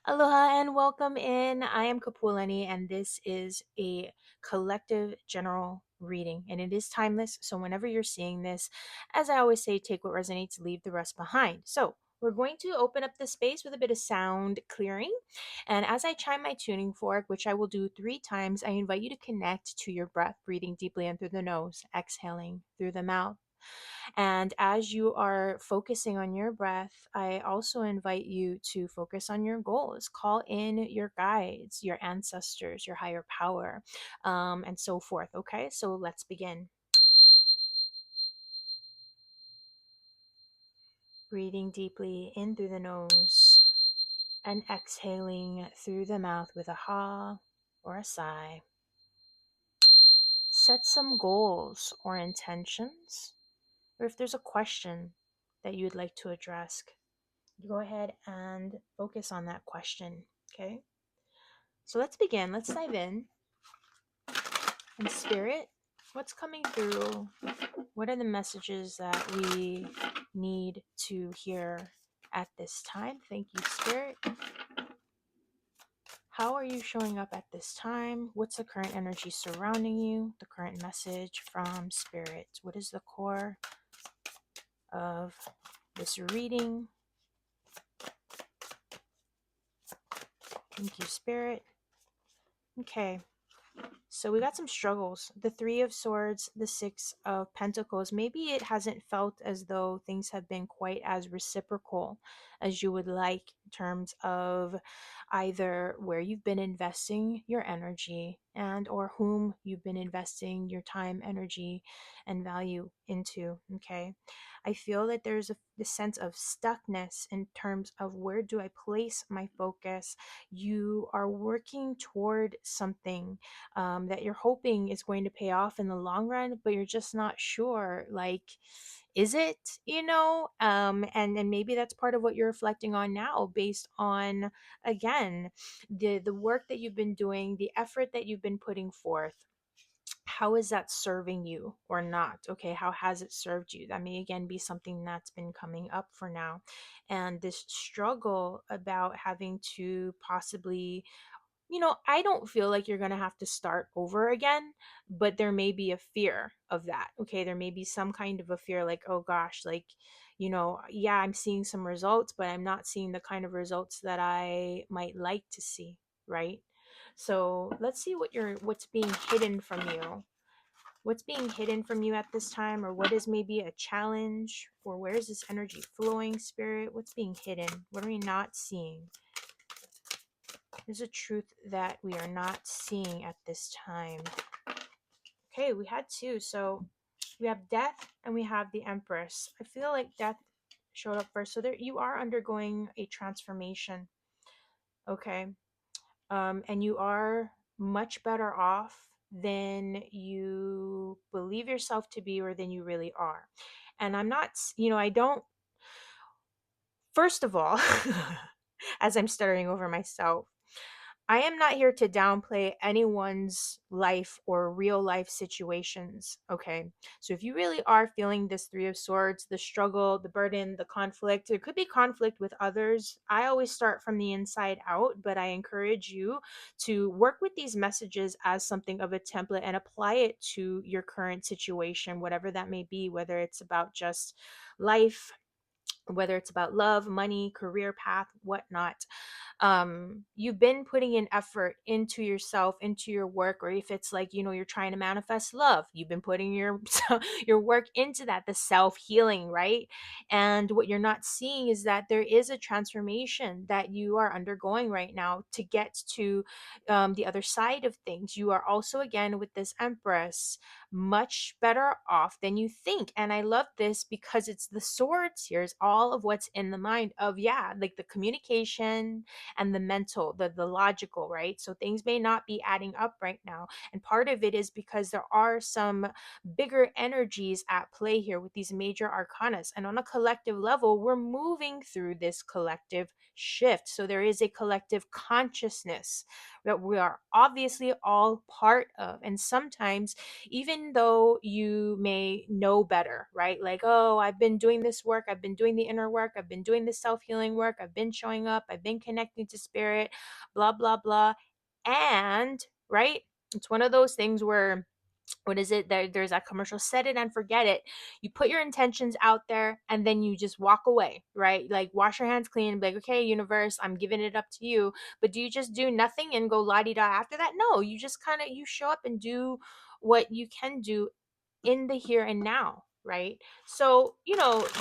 Aloha and welcome in. I am Kapualani, and this is a collective general reading, and it is timeless. So, whenever you're seeing this, as I always say, take what resonates, leave the rest behind. So, we're going to open up the space with a bit of sound clearing. And as I chime my tuning fork, which I will do 3 times, I invite you to connect to your breath, breathing deeply in through the nose, exhaling through the mouth. And as you are focusing on your breath, I also invite you to focus on your goals. Call in your guides, your ancestors, your higher power, and so forth. Okay, so let's begin. Breathing deeply in through the nose and exhaling through the mouth with a ha or a sigh. Set some goals or intentions, or if there's a question that you'd like to address, go ahead and focus on that question. Okay, so let's begin. Let's dive in. In spirit, what's coming through? What are the messages that we need to hear at this time? Thank you, spirit. How are you showing up at this time? What's the current energy surrounding you? The current message from spirit. What is the core of this reading? Thank you, spirit. Okay. So we got some struggles. The Three of Swords, the Six of Pentacles. Maybe it hasn't felt as though things have been quite as reciprocal as you would like in terms of either where you've been investing your energy and or whom you've been investing your time, energy, and value into. Okay. I feel that there's a sense of stuckness in terms of where do I place my focus. You are working toward something that you're hoping is going to pay off in the long run, but you're just not sure. Like, is it? And maybe that's part of what you're reflecting on now, based on again the work that you've been doing, the effort that you've been putting forth. How is that serving you or not? Okay, how has it served you? That may again be something that's been coming up for now. And this struggle about having to possibly, I don't feel like you're going to have to start over again, but there may be a fear of that. Okay. There may be some kind of a fear like, oh gosh, like, yeah, I'm seeing some results, but I'm not seeing the kind of results that I might like to see. Right. So let's see what's being hidden from you. What's being hidden from you at this time, or what is maybe a challenge, or where is this energy flowing, spirit? What's being hidden? What are we not seeing? There's a truth that we are not seeing at this time. Okay, we had two. So we have death and we have the Empress. I feel like death showed up first. So there you are undergoing a transformation. Okay. And you are much better off than you believe yourself to be or than you really are. And I'm not, I don't, first of all, as I'm stuttering over myself, I am not here to downplay anyone's life or real life situations. Okay. So if you really are feeling this Three of Swords, the struggle, the burden, the conflict, there could be conflict with others. I always start from the inside out, but I encourage you to work with these messages as something of a template and apply it to your current situation, whatever that may be, whether it's about just life, whether it's about love, money, career path, whatnot. You've been putting in effort into yourself, into your work, or if it's like, you're trying to manifest love, you've been putting your your work into that, the self-healing, right? And what you're not seeing is that there is a transformation that you are undergoing right now to get to the other side of things. You are also, again, with this Empress, much better off than you think. And I love this because it's the swords here is all of what's in the mind of, yeah, like the communication and the mental, the logical, right? So things may not be adding up right now. And part of it is because there are some bigger energies at play here with these major arcanas. And on a collective level, we're moving through this collective shift. So there is a collective consciousness that we are obviously all part of. And sometimes, even even though you may know better, right? Like, oh, I've been doing this work, I've been doing the inner work, I've been doing the self-healing work, I've been showing up, I've been connecting to spirit, blah blah blah. And right, it's one of those things where, what is it, there's that commercial, set it and forget it. You put your intentions out there and then you just walk away, right? Like, wash your hands clean and be like, okay, universe, I'm giving it up to you. But do you just do nothing and go la-di-da after that? No, you just kind of, you show up and do what you can do in the here and now, right? So,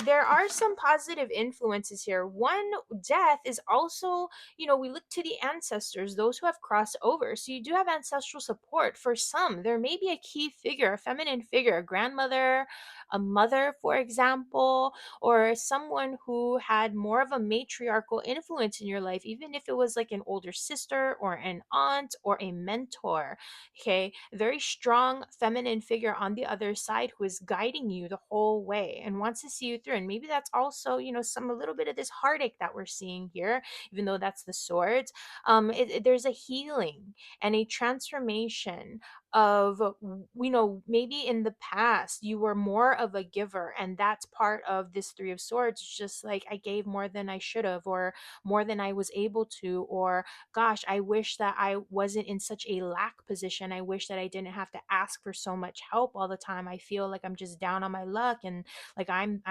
there are some positive influences here. One, death is also, we look to the ancestors, those who have crossed over. So you do have ancestral support. For some, there may be a key figure, a feminine figure, a grandmother, a mother, for example, or someone who had more of a matriarchal influence in your life, even if it was like an older sister or an aunt or a mentor. Okay, very strong feminine figure on the other side who is guiding you the whole way and wants to see you through. And maybe that's also, some, a little bit of this heartache that we're seeing here, even though that's the swords. There's a healing and a transformation of, maybe in the past you were more of a giver, and that's part of this three of swords. It's just like, I gave more than I should have, or more than I was able to, or gosh, I wish that I wasn't in such a lack position. I wish that I didn't have to ask for so much help all the time. I feel like I'm just down on my luck, and like I'm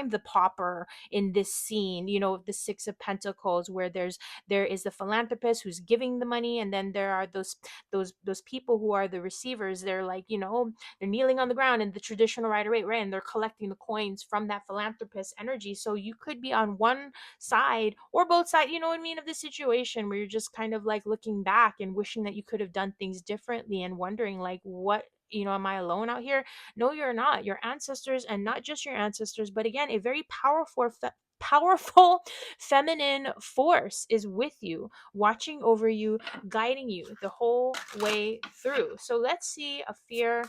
the pauper in this scene, the six of pentacles, where there is the philanthropist who's giving the money, and then there are those people who are the receivers. They're like, they're kneeling on the ground in the traditional rider rate, right? And they're collecting the coins from that philanthropist energy. So you could be on one side or both sides, you know what I mean, of the situation, where you're just kind of like looking back and wishing that you could have done things differently and wondering like, what, am I alone out here? No, you're not. Your ancestors, and not just your ancestors, but again, a very powerful feminine force is with you, watching over you, guiding you the whole way through. So let's see a fear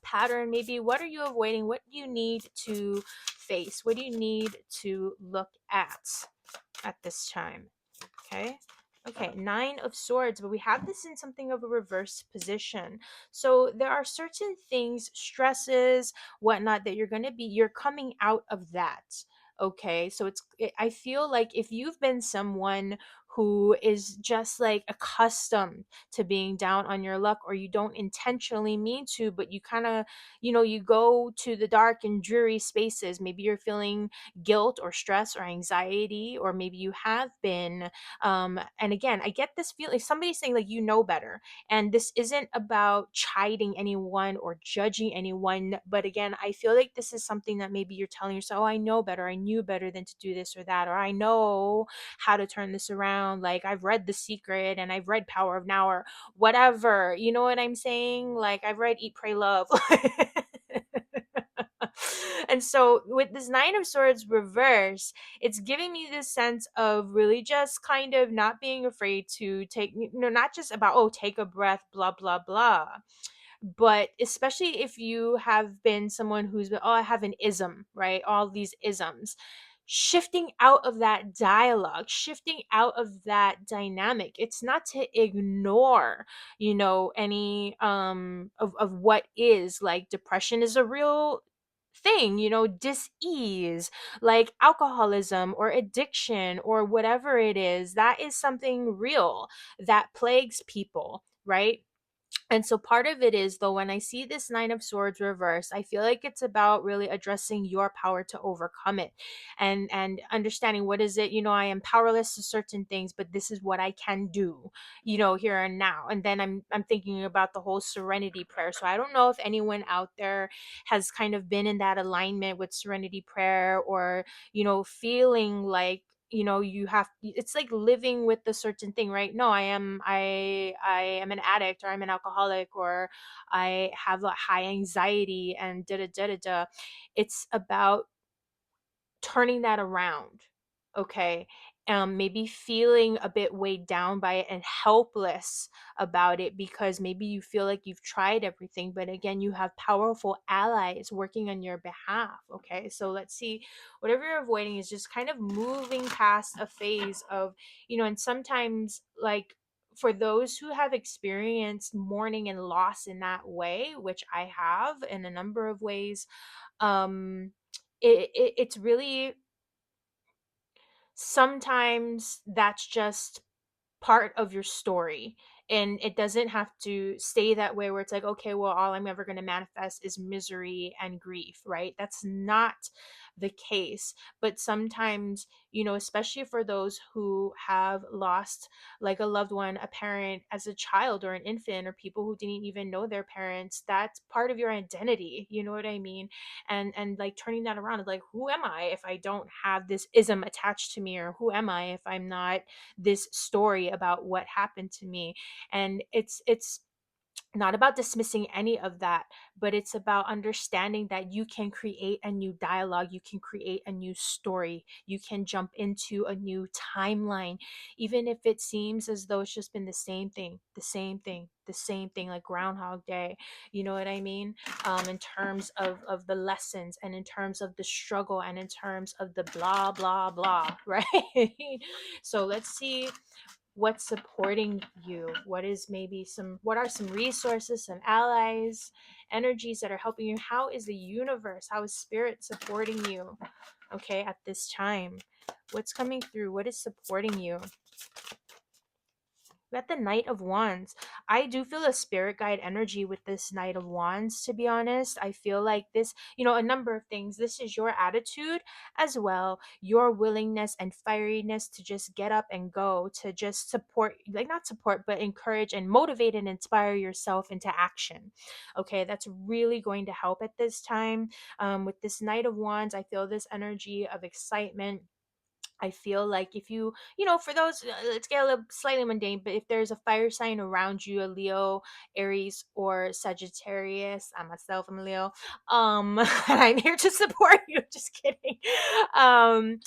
pattern. Maybe, what are you avoiding? What do you need to face? What do you need to look at this time? Okay. Okay, Nine of Swords, but we have this in something of a reverse position. So there are certain things, stresses, whatnot, that you're coming out of that. Okay, so I feel like if you've been someone who is just like accustomed to being down on your luck, or you don't intentionally mean to, but you kind of, you go to the dark and dreary spaces. Maybe you're feeling guilt or stress or anxiety, or maybe you have been, and again, I get this feeling, somebody's saying like, better, and this isn't about chiding anyone or judging anyone, but again, I feel like this is something that maybe you're telling yourself, oh, I know better, I knew better than to do this or that, or I know how to turn this around, like I've read The Secret and I've read Power of Now, or whatever, you know what I'm saying, like I've read Eat Pray Love. And so with this Nine of Swords reverse, it's giving me this sense of really just kind of not being afraid to take, not just about, oh, take a breath, blah blah blah, but especially if you have been someone who's been, oh, I have an ism, right? All these isms. Shifting out of that dialogue, shifting out of that dynamic. It's not to ignore, any of what is. Like, depression is a real thing, dis-ease, like alcoholism or addiction or whatever it is, that is something real that plagues people, right? And so part of it is, though, when I see this Nine of Swords reverse, I feel like it's about really addressing your power to overcome it, and understanding, what is it, I am powerless to certain things, but this is what I can do, here and now. And then I'm thinking about the whole serenity prayer. So I don't know if anyone out there has kind of been in that alignment with serenity prayer, or feeling like, you have, it's like living with the certain thing, right? No, I am an addict, or I'm an alcoholic, or I have a high anxiety, and da da da da da. It's about turning that around. Okay. Maybe feeling a bit weighed down by it and helpless about it, because maybe you feel like you've tried everything, but again, you have powerful allies working on your behalf. Okay, so let's see, whatever you're avoiding is just kind of moving past a phase of, and sometimes, like, for those who have experienced mourning and loss in that way, which I have in a number of ways, um it's really, sometimes that's just part of your story, and it doesn't have to stay that way where it's like, okay, well, all I'm ever going to manifest is misery and grief, right? That's not the case. But sometimes, especially for those who have lost like a loved one, a parent, as a child or an infant, or people who didn't even know their parents, that's part of your identity, you know what I mean? And like turning that around is like, who am I if I don't have this ism attached to me, or who am I if I'm not this story about what happened to me? And it's not about dismissing any of that, but it's about understanding that you can create a new dialogue, you can create a new story, you can jump into a new timeline, even if it seems as though it's just been the same thing, the same thing, the same thing, like Groundhog Day. You know what I mean? In terms of the lessons, and in terms of the struggle, and in terms of the blah blah blah, right? So let's see what's supporting you. What are some resources, some allies, energies that are helping you? How is the universe, how is spirit supporting you, okay, at this time? What's coming through? What is supporting you? We got the Knight of Wands. I do feel a spirit guide energy with this Knight of Wands, to be honest. I feel like this, a number of things. This is your attitude as well, your willingness and fieriness to just get up and go, to just support, like not support, but encourage and motivate and inspire yourself into action. Okay, that's really going to help at this time. With this Knight of Wands, I feel this energy of excitement. I feel like if for those, let's get a little slightly mundane, but if there's a fire sign around you, a Leo, Aries, or Sagittarius, I myself am a Leo, and I'm here to support you. Just kidding. Um,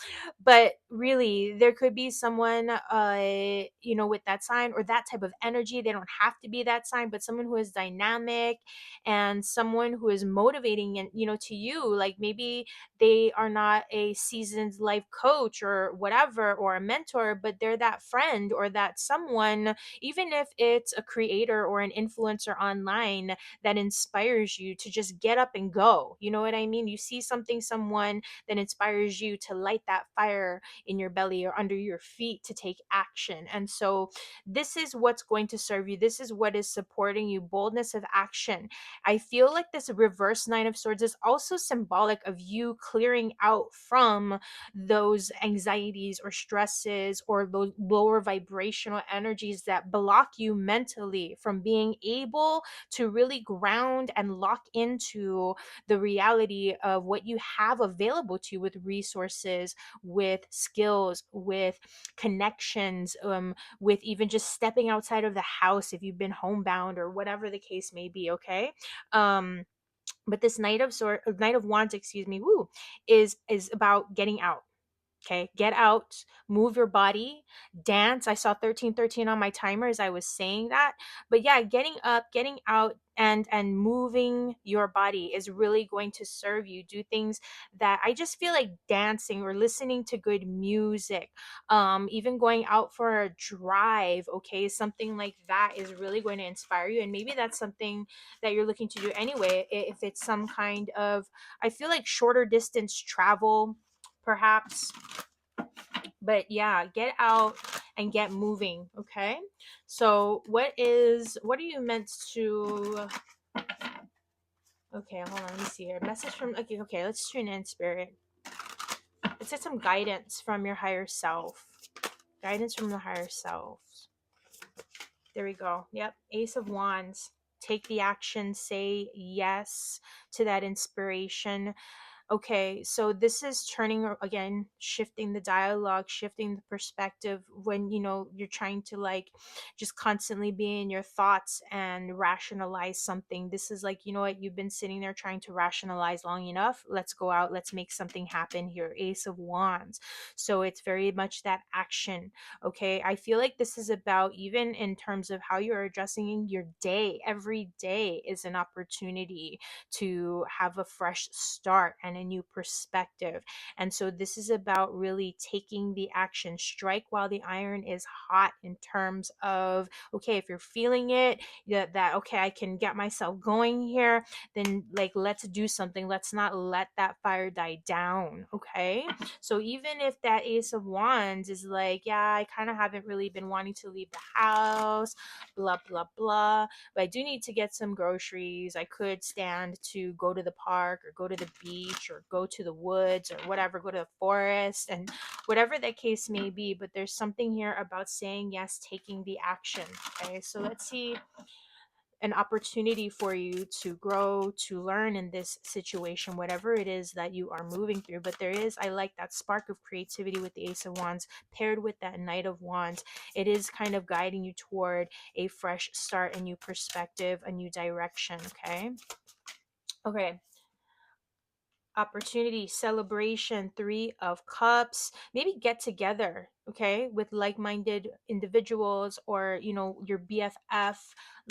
but really, there could be someone, with that sign or that type of energy. They don't have to be that sign, but someone who is dynamic and someone who is motivating, and, to you, like maybe they are not a seasoned life coach or whatever, or a mentor, but they're that friend or that someone, even if it's a creator or an influencer online, that inspires you to just get up and go. You know what I mean? You see something, someone that inspires you to light that fire in your belly or under your feet to take action. And so this is what's going to serve you. This is what is supporting you. Boldness of action. I feel like this reverse Nine of Swords is also symbolic of you clearing out from those anxieties or stresses or those lower vibrational energies that block you mentally from being able to really ground and lock into the reality of what you have available to you, with resources, with skills, with connections, with even just stepping outside of the house if you've been homebound or whatever the case may be. Okay. um but this Knight of Wands, excuse me, woo, is about getting out. Okay, get out, move your body, dance. I saw 1313 on my timer as I was saying that. But yeah, getting up, getting out, and moving your body is really going to serve you. Do things that, I just feel like dancing or listening to good music, even going out for a drive, okay, something like that is really going to inspire you. And maybe that's something that you're looking to do anyway, if it's some kind of, I feel like shorter distance travel perhaps. But yeah, get out and get moving. Okay, so what are you meant to, okay, hold on, let me see here. Message from, okay, let's tune in, spirit. Let's get some guidance from your higher self. Guidance from the higher self. There we go. Yep, Ace of Wands. Take the action, say yes to that inspiration. Okay, so this is turning, again, shifting the dialogue, shifting the perspective when you're trying to like just constantly be in your thoughts and rationalize something. This is like, you know what, you've been sitting there trying to rationalize long enough. Let's go out, let's make something happen here. Ace of Wands. So it's very much that action. Okay, I feel like this is about, even in terms of how you're addressing your day, every day is an opportunity to have a fresh start. And a new perspective. And so this is about really taking the action, strike while the iron is hot, in terms of, okay, if you're feeling it, that okay, I can get myself going here, then like let's do something. Let's not let that fire die down. Okay. So even if that Ace of Wands is like, yeah, I kind of haven't really been wanting to leave the house, blah blah blah, but I do need to get some groceries. I could stand to go to the park or go to the beach or go to the woods or whatever, go to the forest, and whatever the case may be. But there's something here about saying yes, taking the action. Okay, so let's see an opportunity for you to grow, to learn in this situation, whatever it is that you are moving through. But there is, I like that spark of creativity with the Ace of Wands paired with that Knight of Wands. It is kind of guiding you toward a fresh start, a new perspective, a new direction. Okay. Okay, opportunity, celebration, Three of Cups, maybe get together, okay, with like-minded individuals, or your BFF,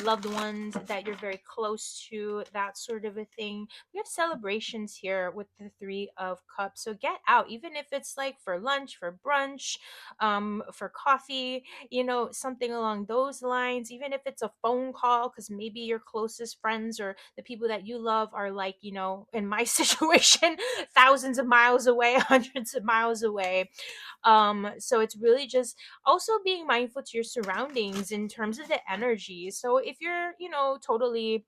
loved ones that you're very close to, that sort of a thing. We have celebrations here with the Three of Cups, so get out, even if it's like for lunch, for brunch, for coffee, something along those lines, even if it's a phone call, because maybe your closest friends or the people that you love are like, in my situation, thousands of miles away, hundreds of miles away. So it's really just also being mindful to your surroundings in terms of the energy. So if you're, totally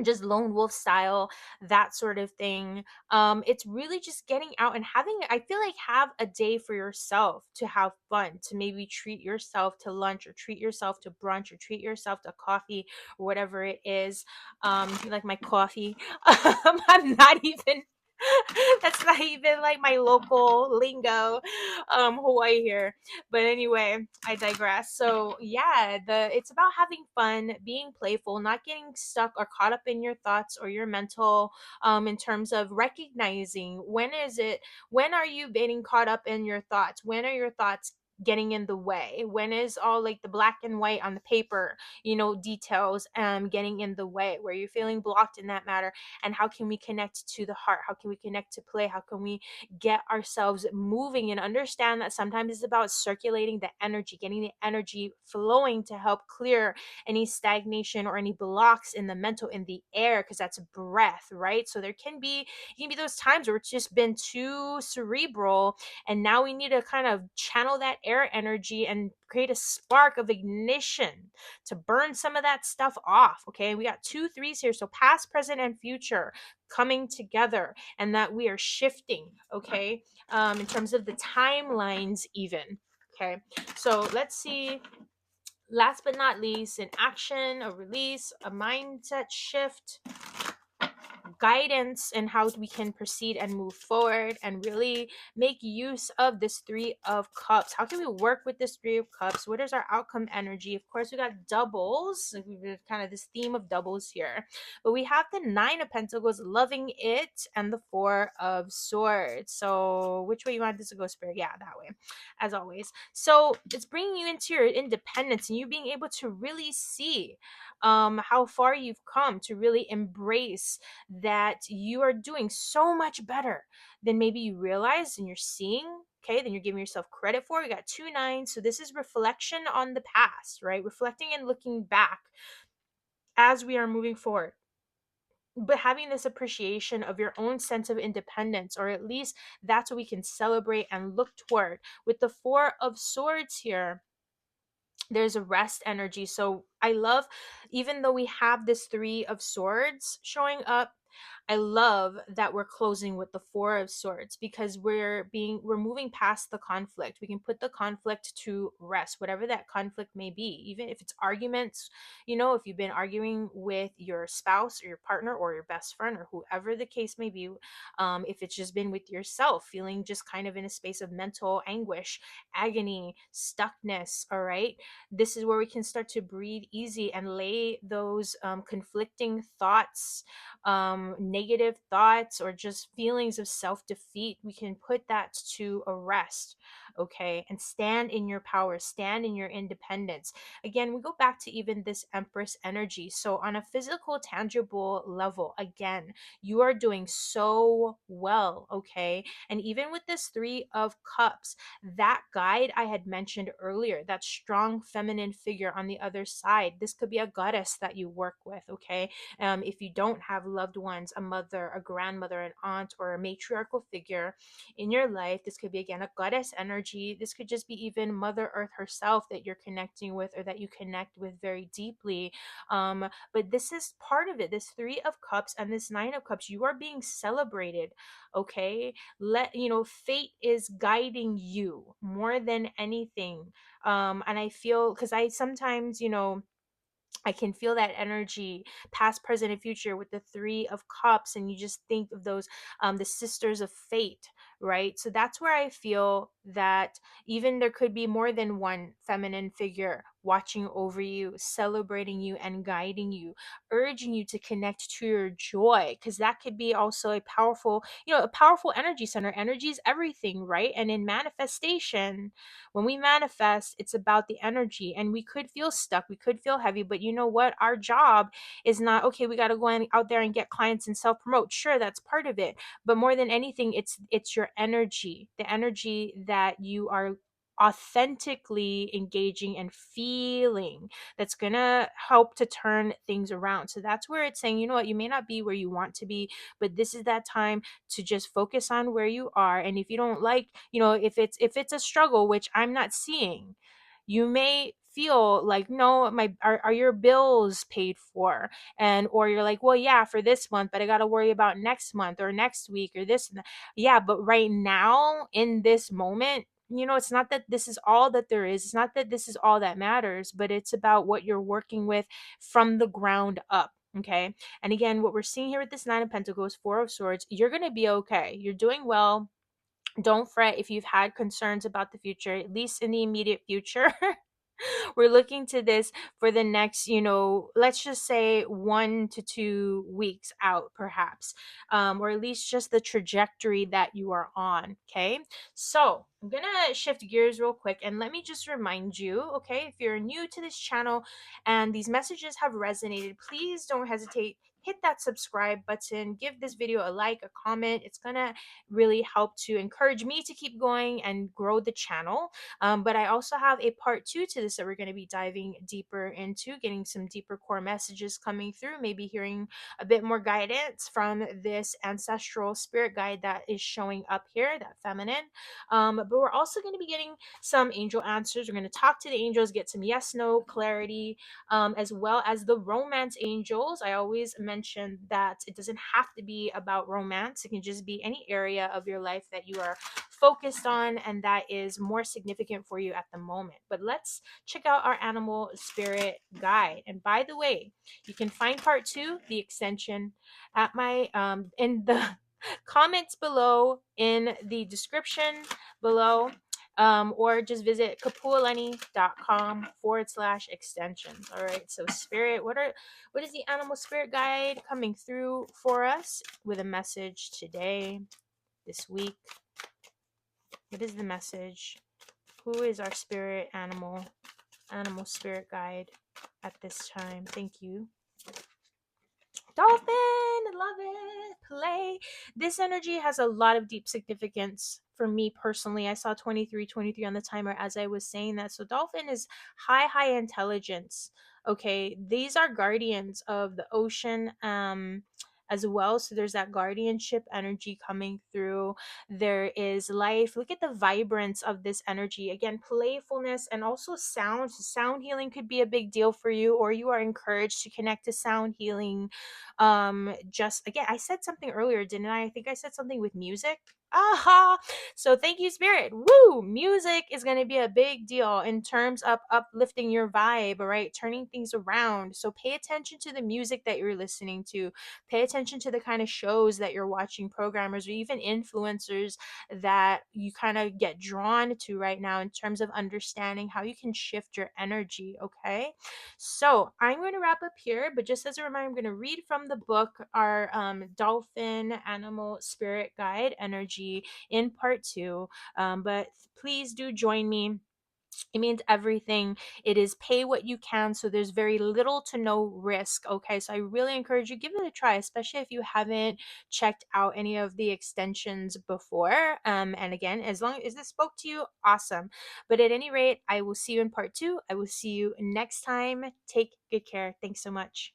just lone wolf style, that sort of thing, it's really just getting out and having, I feel like, have a day for yourself to have fun, to maybe treat yourself to lunch or treat yourself to brunch or treat yourself to coffee or whatever it is. Like my coffee. I'm not even that's not even like my local lingo, Hawaii here. But anyway, I digress. So yeah, it's about having fun, being playful, not getting stuck or caught up in your thoughts or your mental, in terms of recognizing when are you getting caught up in your thoughts, when are your thoughts getting in the way, when is all like the black and white on the paper, details, getting in the way, where you're feeling blocked in that matter. And how can we connect to the heart, how can we connect to play, how can we get ourselves moving, and understand that sometimes it's about circulating the energy, getting the energy flowing to help clear any stagnation or any blocks in the mental, in the air, because that's breath, right? So there can be those times where it's just been too cerebral, and now we need to kind of channel that air energy and create a spark of ignition to burn some of that stuff off. Okay, we got two threes here, so past, present, and future coming together, and that we are shifting. Okay, in terms of the timelines, even. Okay, so let's see. Last but not least, an action, a release, a mindset shift, guidance, and how we can proceed and move forward and really make use of this Three of Cups. How can we work with this Three of Cups? What is our outcome energy? Of course, we got doubles. We've kind of this theme of doubles here, but we have the Nine of Pentacles, loving it, and the Four of Swords. So which way you want this to go, Spirit? Yeah, that way, as always. So it's bringing you into your independence and you being able to really see how far you've come, to really embrace that you are doing so much better than maybe you realize and you're seeing. Okay, then you're giving yourself credit for. You got two nines. So this is reflection on the past, right? Reflecting and looking back as we are moving forward, but having this appreciation of your own sense of independence, or at least that's what we can celebrate and look toward. With the Four of Swords here, there's a rest energy. So I love, even though we have this Three of Swords showing up, I love that we're closing with the Four of Swords, because we're moving past the conflict. We can put the conflict to rest, whatever that conflict may be, even if it's arguments, if you've been arguing with your spouse or your partner or your best friend or whoever the case may be, if it's just been with yourself, feeling just kind of in a space of mental anguish, agony, stuckness, all right? This is where we can start to breathe easy and lay those conflicting thoughts, negative thoughts, or just feelings of self defeat. We can put that to a rest. okay? And stand in your power, stand in your independence. Again, we go back to even this Empress energy. So, on a physical, tangible level, again, you are doing so well, okay? And even with this Three of Cups, that guide I had mentioned earlier, that strong feminine figure on the other side, this could be a goddess that you work with, okay? If you don't have loved ones, a mother, a grandmother, an aunt, or a matriarchal figure in your life, this could be again a goddess energy. This could just be even Mother Earth herself that you're connecting with or that you connect with very deeply. But this is part of it. This Three of Cups and this Nine of Cups, you are being celebrated, okay? Let you know, fate is guiding you more than anything. And I feel, because I sometimes, I can feel that energy, past, present, and future, with the Three of Cups, and you just think of those, the sisters of fate, right? So that's where I feel that even there could be more than one feminine figure watching over you, celebrating you, and guiding you, urging you to connect to your joy, because that could be also a powerful, a powerful energy center. Energy is everything, right? And in manifestation, when we manifest, it's about the energy, and we could feel stuck, we could feel heavy, but you know what? Our job is not, okay, we got to go out there and get clients and self promote. Sure, that's part of it, but more than anything, it's your energy, the energy that you are authentically engaging and feeling, that's going to help to turn things around. So that's where it's saying, you know what, you may not be where you want to be, but this is that time to just focus on where you are. And if you don't like, if it's a struggle, which I'm not seeing, you may feel like, no, are your bills paid for? And or you're like, well, yeah, for this month, but I got to worry about next month or next week or this and that. Yeah, but right now in this moment, it's not that this is all that there is. It's not that this is all that matters, but it's about what you're working with from the ground up. Okay. And again, what we're seeing here with this Nine of Pentacles, Four of Swords, you're going to be okay. You're doing well. Don't fret if you've had concerns about the future, at least in the immediate future. We're looking to this for the next, let's just say 1 to 2 weeks out, perhaps, or at least just the trajectory that you are on. Okay. So I'm going to shift gears real quick and let me just remind you, okay, if you're new to this channel and these messages have resonated, please don't hesitate. Hit that subscribe button, give this video a like, a comment. It's going to really help to encourage me to keep going and grow the channel. But I also have a part two to this that we're going to be diving deeper into, getting some deeper core messages coming through, maybe hearing a bit more guidance from this ancestral spirit guide that is showing up here, that feminine. But we're also going to be getting some angel answers. We're going to talk to the angels, get some yes, no clarity, as well as the romance angels. I always mention that it doesn't have to be about romance, it can just be any area of your life that you are focused on and that is more significant for you at the moment. But let's check out our animal spirit guide. And by the way, you can find part two, the extension, at my in the comments below, in the description below, or just visit kapualani.com/extensions. All right. So spirit, what is the animal spirit guide coming through for us with a message today, this week? What is the message? Who is our spirit animal spirit guide at this time? Thank you. Dolphin, love it. Play. This energy has a lot of deep significance for me personally. I saw 23 on the timer as I was saying that. So dolphin is high intelligence. Okay, these are guardians of the ocean, as well. So there's that guardianship energy coming through. There is life. Look at the vibrance of this energy. Again, playfulness and also sound. Sound healing could be a big deal for you, or you are encouraged to connect to sound healing. Just again, I said something earlier, didn't I? I think I said something with music. Aha. So thank you, spirit. Woo! Music is going to be a big deal in terms of uplifting your vibe, all right? Turning things around. So pay attention to the music that you're listening to. Pay attention to the kind of shows that you're watching, programmers or even influencers that you kind of get drawn to right now, in terms of understanding how you can shift your energy, okay? So I'm going to wrap up here, but just as a reminder, I'm going to read from the book, our Dolphin Animal Spirit Guide Energy energy in part two. But please do join me. It means everything. It is pay what you can, so there's very little to no risk. Okay, so I really encourage you, give it a try, especially if you haven't checked out any of the extensions before. And again, as long as this spoke to you, awesome. But at any rate, I will see you in part two. I will see you next time. Take good care. Thanks so much.